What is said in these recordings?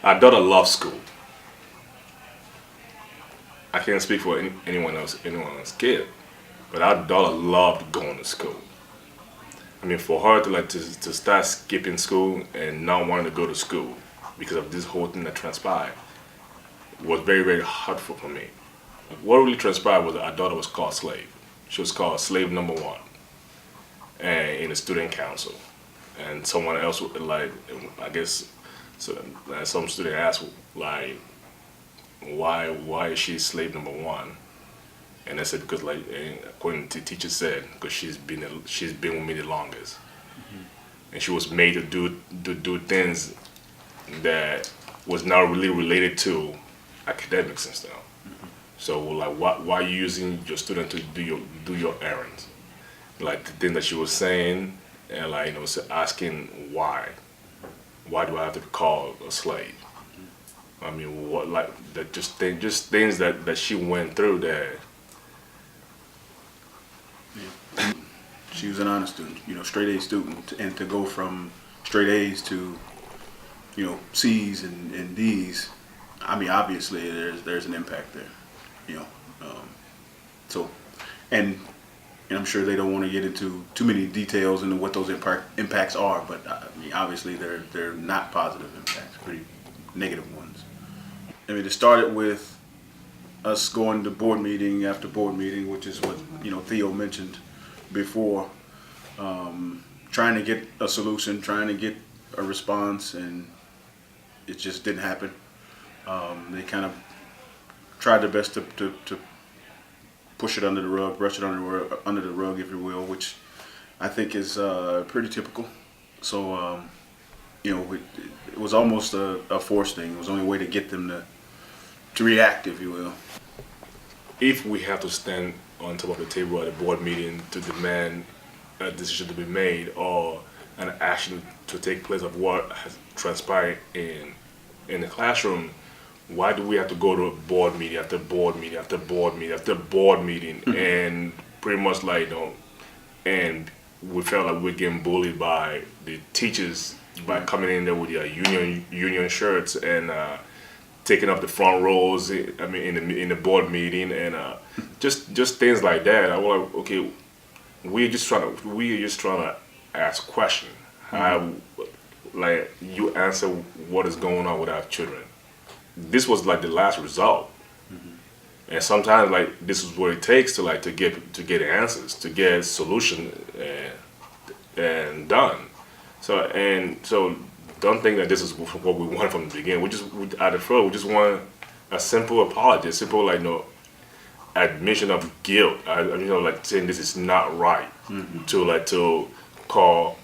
Our daughter loves school. I can't speak for anyone else kid, but our daughter loved going to school. I mean, for her to to start skipping school and not wanting to go to school because of this whole thing that transpired was very, very hurtful for me. What really transpired was that our daughter was called slave. She was called slave number one, and in the student council, and someone else like I guess so, some student asked like why is she slave number one? And I said because like according to the teacher said because she's been with me the longest, and she was made to do things that was not really related to academics and stuff. So like why you using your student to do your errands? Like the thing that she was saying and like asking why do I have to be called a slave? I mean what like that just things that she went through that. She was an honor student, straight A student, and to go from straight A's to, C's and D's, I mean, obviously there's an impact there, you know. So, and I'm sure they don't want to get into too many details into what those impacts are, but I mean, obviously they're not positive impacts, pretty negative ones. I mean, it started with us going to board meeting after board meeting, which is what Theo mentioned before, trying to get a solution, trying to get a response, and it just didn't happen. They kind of tried their best to push it under the rug, brush it under the rug, if you will, which I think is pretty typical. So, it was almost a forced thing. It was the only way to get them to react, if you will. If we have to stand on top of the table at a board meeting to demand a decision to be made or an action to take place of what has transpired in the classroom, why do we have to go to a board meeting after board meeting after board meeting after board meeting and pretty much and we felt like we're getting bullied by the teachers by coming in there with their union shirts and taking up the front rows. I mean, in the board meeting and just things like that. I was like, okay, we're just trying to ask questions. How, like, you answer what is going on with our children. This was like the last result, and sometimes like this is what it takes to get answers, to get solution and done. So don't think that this is what we wanted from the beginning. We at the front, we just want a simple apology, a simple admission of guilt. Like saying this is not right. To call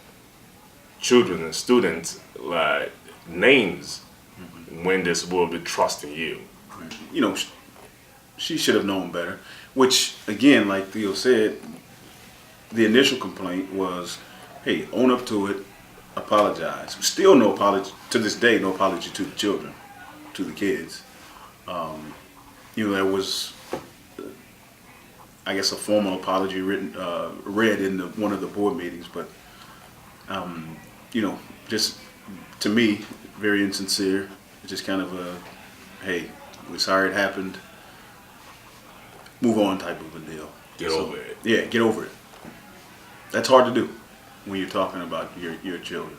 children and students like names when they're supposed to be trusting you. She should have known better. Which again, like Theo said, the initial complaint was, "Hey, own up to it. Apologize." Still no apology to this day. No apology to the children, to the kids. There was, I guess, a formal apology read in one of the board meetings, but just to me, very insincere. Just kind of a, "Hey, we're sorry it happened. Move on," type of a deal. Get over it. Yeah, get over it. That's hard to do when you're talking about your children.